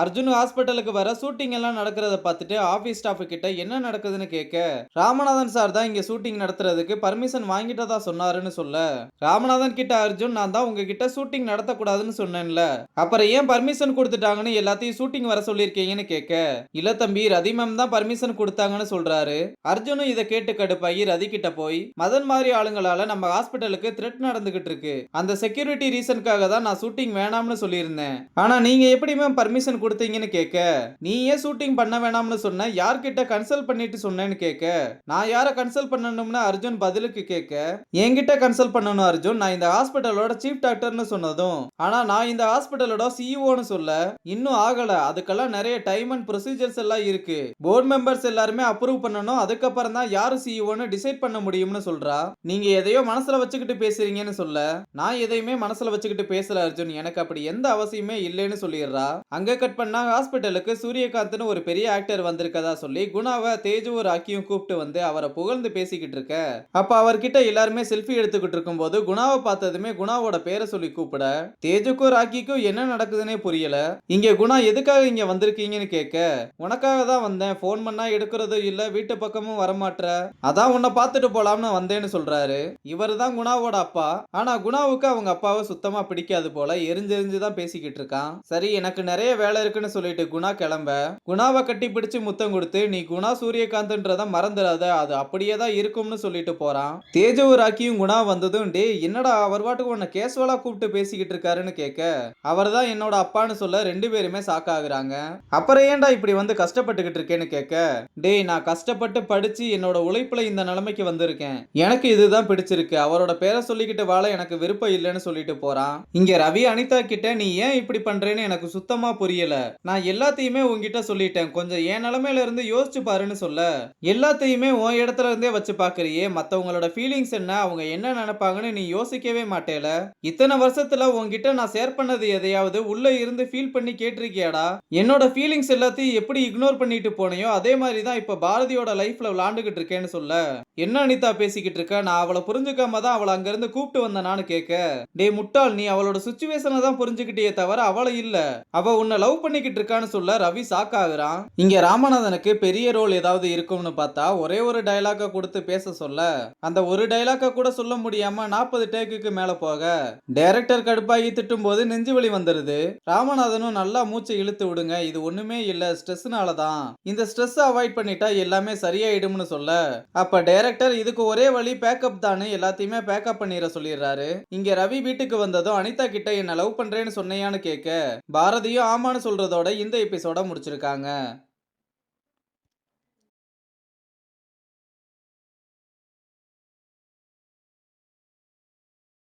அர்ஜுன் ஹாஸ்பிட்டலுக்கு வர ஷூட்டிங் எல்லாம் நடக்கிறத பார்த்துட்டு ஆபீஸ் ஸ்டாஃப் கிட்ட என்ன நடக்குதுன்னு கேட்க, ராமநாதன் சார் தான் இங்க ஷூட்டிங் நடத்துறதுக்கு பர்மிஷன் வாங்கிட்டதா சொன்னாருன்னு சொல்ல, ராமநாதன் கிட்ட அர்ஜுன் நான் தான் உங்ககிட்ட ஷூட்டிங் நடத்தக்கூடாதுன்னு சொன்னேன்ல, அப்புறம் ஏன் பர்மிஷன் கொடுத்துட்டாங்கன்னு எல்லாத்தையும் ஷூட்டிங் வர சொல்லியிருக்கீங்கன்னு கேட்க, இல்ல தம்பி ரதி மேம் தான் பர்மிஷன் கொடுத்தாங்கன்னு சொல்றாரு. அர்ஜுனும் இதை கேட்டு கடுப்பாகி ரதி கிட்ட போய், மதன் மாதிரி ஆளுங்களால நம்ம ஹாஸ்பிட்டலுக்கு த்ரெட் நடந்துகிட்டு இருக்கு, அந்த செக்யூரிட்டி ரீசனுக்காக தான் நான் ஷூட்டிங் வேணாம்னு சொல்லியிருந்தேன், ஆனா நீங்க எப்படி மேம் பர்மிஷன் கொடுத்தீங்கன்னு கேட்க, நீ ஏன் ஷூட்டிங் பண்ண வேணாம்னு சொன்ன, யார்கிட்ட கன்சல்ட் பண்ணிட்டு சொன்னேன்னு கேட்க, நான் யாரை கன்சல்ட் பண்ணணும்னு அர்ஜுன் பதிலுக்கு கேட்க, என்கிட்ட கன்சல்ட் பண்ணணும் அர்ஜுன், நான் இந்த ஹாஸ்பிட்டலோட சீஃப் டாக்டர்னு சொன்னதும், ஆனா நான் இந்த ஹாஸ்பிட்டலோட சிஇஓன்னு சொல்ல, இன்னும் ஆகல, அதுக்கெல்லாம் நிறைய டைம் அண்ட் ப்ரொசீஜர்ஸ் எல்லாம் இருக்கு, போர்ட் மெம்பர்ஸ் எல்லாருமே அப்ரூவ் பண்ணணும், அதுக்கப்புறம் தான் யாரு சிஇஓன்னு டிசைட் பண்ண முடியும்னு சொல்றா. நீங்க எதையோ மனசுல வச்சுக்கிட்டு பேசுறீங்கன்னு சொல்ல, நான் எதையுமே மனசுல வச்சுக்கிட்டு பேசல அர்ஜுன், எனக்கு அப்படி எந்த அவசியமே இல்லைன்னு சொல்லிடுறா. அங்க கட் பண்ணா ஹாஸ்பிட்டலுக்கு சூரியகாந்த்னு ஒரு பெரிய ஆக்டர் வந்திருக்கதா சொல்லி குணாவை தேஜுவும் ராக்கியும் கூப்பிட்டு வந்து அவரை புகழ்ந்து பேசிக்கிட்டு இருக்க, அப்ப அவர்கிட்ட எல்லாருமே செல்ஃபி எடுத்துக்கிட்டு இருக்கும் போது குணாவை பார்த்ததுமே குணாவோட பேரை சொல்லி கூப்பிட, தேஜுக்கும் ராக்கிக்கும் என்ன நடக்குதுன்னே புரியல. இங்க குணா எதுக்காக இங்க வந்திருக்கீங்கன்னு கேட்க, உனக்காக தான் வந்தேன், போன் பண்ணா எடுக்கிறதும் இல்ல, வீட்டு பக்கமும் வரமாட்ற, அதான் உன்னை பார்த்துட்டு போலாம்னு வந்தேன்னு சொல்றாரு. இவர் தான் குணாவோட அப்பா. ஆனா குணாவுக்கு அவங்க அப்பாவை சுத்தமா பிடிக்காது போல, எரிஞ்செரிஞ்சுதான் பேசிக்கிட்டு இருக்கான். சரி எனக்கு நிறைய வேலை இருக்குன்னு சொல்லிட்டு குணா கிளம்ப, குணாவை கட்டி பிடிச்சு முத்தம் கொடுத்து, நீ குணா சூரியகாந்த்ன்றத மறந்துடாத, அது அப்படியே தான் இருக்கும்னு சொல்லிட்டு போறான். தேஜுவும் ராக்கியும் குணா வந்ததும், டே என்னடா அவர் பாட்டுக்கு உன்னை கேசுவலா கூப்பிட்டு பேசிக்கிட்டு இருக்காருன்னு கேட்க, அவர் தான் என்னோட அப்பான்னு சொல்ல ரெண்டு பேருமே சாக்காகுறாங்க. அப்புறம் ஏன்டா இப்படி வந்து கஷ்டப்பட்டுக்கிட்டு இருக்கேன்னு கேட்க, டேய் நான் கஷ்டப்பட்டு படிச்சு என்னோட உழைப்புல இந்த நிலைமைக்கு வந்திருக்கேன், எனக்கு இதுதான் பிடிச்சிருக்கு, அவரோட பேரை சொல்லிக்கிட்டு வாழ எனக்கு விருப்பம் இல்லைன்னு சொல்லிட்டு போறான். இங்க ரவி அனிதா கிட்ட நீ ஏன் இப்படி பண்றேன்னு எனக்கு சுத்தமா புரியல, நான் எல்லாத்தையுமே உன்கிட்ட சொல்லிட்டேன், கொஞ்சம் என் நிலைமையில இருந்து யோசிச்சு பாருன்னு சொல்ல, எல்லாத்தையுமே உன் இடத்துல இருந்தே வச்சு பாக்குறியே, மத்தவங்களோட ஃபீலிங்ஸ் என்ன, அவங்க என்ன நினைப்பாங்கன்னு நீ யோசிக்கவே மாட்டேல, இத்தனை வருஷத்துல உன்கிட்ட நான் ஷேர் பண்ணது எதையாவது உள்ள இருந்து ஃபீல் பண்ணி கேட்டிருக்கியாடா, என்னோட ஃபீலிங்ஸ் எல்லாத்தையும் எப்படி இக்னோர் பண்ணிட்டு போனியோ அதே மாதிரி தான் இப்ப பாரதியோட லைஃப்ல விளாண்டுகிட்டு இருக்கேன்னு சொல்ல, என்ன அனிதா பேசிக்கிட்டு இருக்க, நான் அவளை புரிஞ்சுக்காம தான் அவளை அங்க இருந்து கூப்பிட்டு வந்தேனான்னு கேட்க, டே முட்டாள் நீ அவளோட சுச்சுவேஷனை தான் புரிஞ்சுக்கிட்டே தவிர அவளை இல்ல, அவ உன்னை லவ் பண்ணிக்கிட்டு இருக்கான்னு சொல்ல ரவி ஷாக் ஆகுறான். இங்க ராமநாதனுக்கு பெரிய ரோல் ஏதாவது இருக்கும்னு பார்த்தா ஒரே ஒரு டயலாக கொடுத்து பேச சொல்ல, அந்த ஒரு டயலாக கூட சொல்ல முடியாம 40 டேக்குக்கு மேல போக டைரக்டர் கடுப்பாகி திட்டும் போது நெஞ்சு வலி வந்துருது. ராமநாதனும் நல்லா மூச்சை இழுத்து விடுங்க, இது ஒண்ணுமே இல்ல, ஸ்ட்ரெஸ்னால தான், இந்த ஸ்ட்ரெஸ் அவாய்ட் பண்ணிட்டா எல்லாமே சரியாயிடும்னு சொல்ல, அப்ப டைரக்டர் இதுக்கு ஒரே வழி பேக்கப் தானே எல்லாத்தையுமே பேக்கப் பண்ணிட சொல்லிடுறாரு. இங்க ரவி வீட்டுக்கு வந்ததும் அனிதா கிட்ட என்ன லவ் பண்றேன்னு சொன்னையான்னு கேட்க, பாரதியும் ஆமான்னு சொல்றதோட இந்த எபிசோட முடிச்சிருக்காங்க.